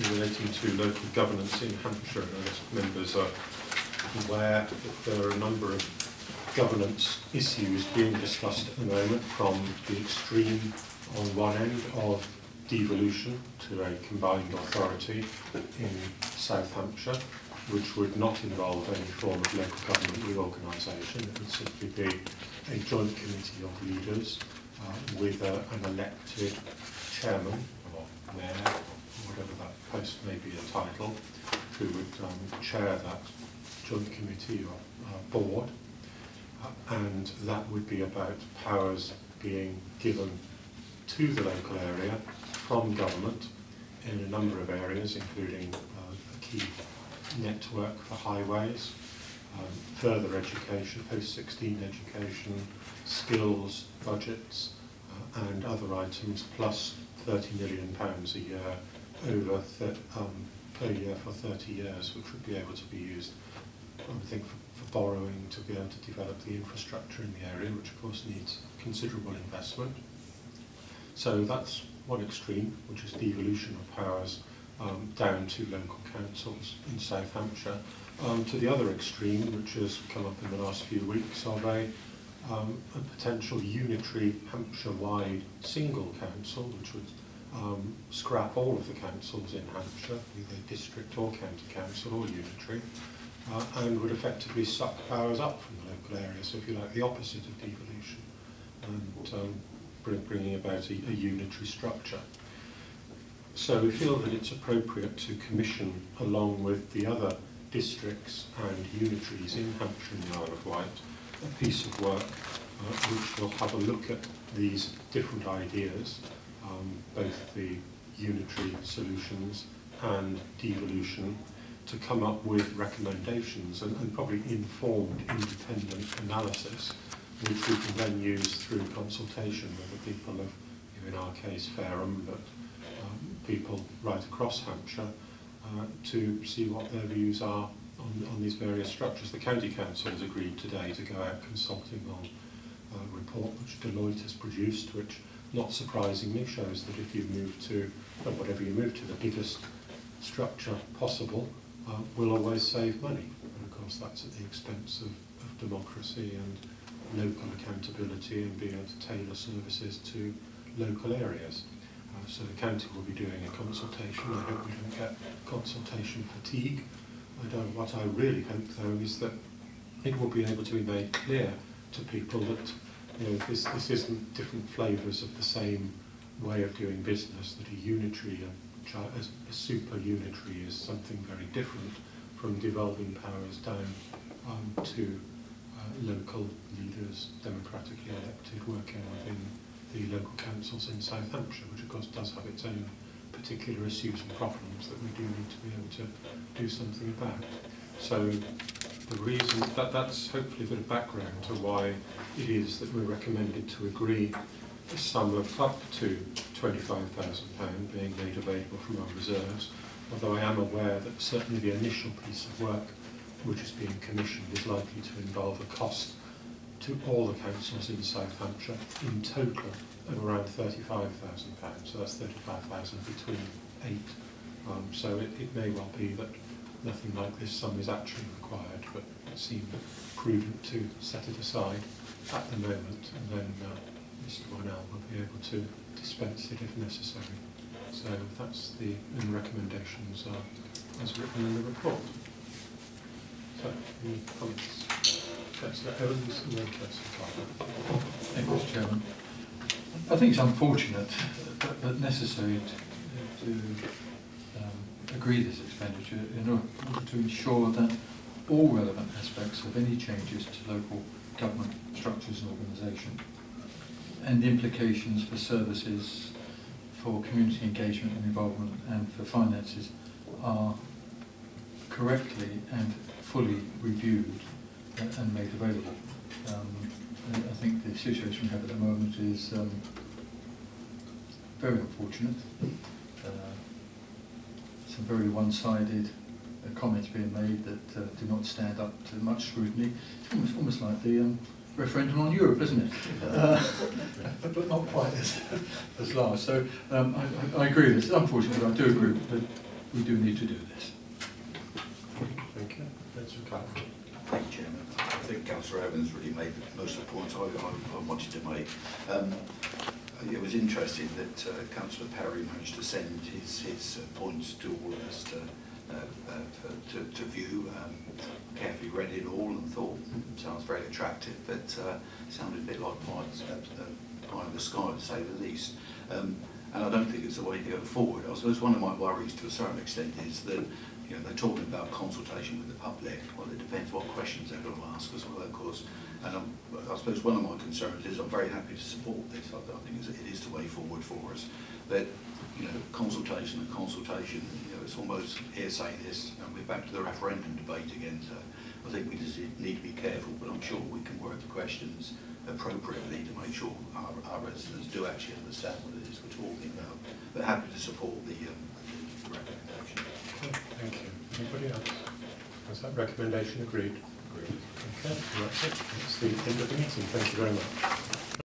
relating to local governance in Hampshire. And as members are aware that there are a number of governance issues being discussed at the moment, from the extreme on one end of devolution to a combined authority in South Hampshire, which would not involve any form of local government reorganisation. It would simply be a joint committee of leaders with an elected chairman or mayor, or whatever that post may be entitled, who would chair that joint committee or board. And that would be about powers being given to the local area from government in a number of areas, including a key network for highways, further education, post-16 education, skills, budgets, and other items, plus £30 million a year over per year for 30 years, which would be able to be used, I would think, for borrowing to be able to develop the infrastructure in the area, which of course needs considerable investment. So that's one extreme, which is devolution of powers down to local councils in South Hampshire, to the other extreme, which has come up in the last few weeks, of a potential unitary Hampshire-wide single council, which would scrap all of the councils in Hampshire, either district or county council or unitary, and would effectively suck powers up from the local area, so if you like, the opposite of devolution, and bringing about a unitary structure. So we feel that it's appropriate to commission, along with the other districts and unitaries in Hampshire and the Isle of Wight, a piece of work which will have a look at these different ideas, both the unitary solutions and devolution, to come up with recommendations and probably informed independent analysis, which we can then use through consultation with the people of, in our case, Fareham, but people right across Hampshire, to see what their views are on these various structures. The County Council has agreed today to go out consulting on a report which Deloitte has produced, which, not surprisingly, shows that if you move to, or whatever you move to, the biggest structure possible, will always save money. And of course that's at the expense of democracy and local accountability and being able to tailor services to local areas. So the county will be doing a consultation. I hope we don't get consultation fatigue. What I really hope, though, is that it will be able to be made clear to people that, you know, this isn't different flavours of the same way of doing business, that a unitary, a super unitary, is something very different from devolving powers down to local leaders, democratically elected, working within the local councils in South Hampshire, which of course does have its own particular issues and problems that we do need to be able to do something about. So the reason that's hopefully a bit of background to why it is that we're recommended to agree a sum of up to £25,000 being made available from our reserves, although I am aware that certainly the initial piece of work which is being commissioned is likely to involve a cost to all the councils in South Hampshire in total of around £35,000. So that's £35,000 between 8. So it may well be that nothing like this sum is actually required, but it seemed prudent to set it aside at the moment, and then Mr. Warnell will be able to dispense it if necessary. So that's the recommendations are as written in the report. So, any comments? Councillor Evans and then Councillor Carter. Thank you, Mr. Chairman. I think it's unfortunate but necessary to agree this expenditure in order to ensure that all relevant aspects of any changes to local government structures and organisation and the implications for services, for community engagement and involvement and for finances are correctly and fully reviewed and made available. I think the situation we have at the moment is very unfortunate. Some very one-sided comments being made that do not stand up to much scrutiny. It's almost like the referendum on Europe, isn't it? But not quite as large. So I agree with this. It's unfortunate, but I do agree we do need to do this. Thank you. That's okay. Thank you, Chairman. I think Councillor Evans really made most of the points I wanted to make. It was interesting that Councillor Perry managed to send his points to all of us to view. Carefully read it all and thought, sounds very attractive, but sounded a bit like pie in the sky, to say the least. And I don't think it's the way to go forward. I suppose one of my worries to a certain extent is that they're talking about consultation with the public. Well, it depends what questions they're going to ask as well, of course. And I suppose one of my concerns is I'm very happy to support this. I think it is the way forward for us. But consultation, it's almost hearsay this, and we're back to the referendum debate again. So I think we just need to be careful, but I'm sure we can word the questions appropriately to make sure our residents do actually understand what it is we're talking about. But happy to support the recommendation. Thank you. Anybody else? Is that recommendation agreed? Agreed. Okay, that's it. That's the end of the meeting. Thank you very much.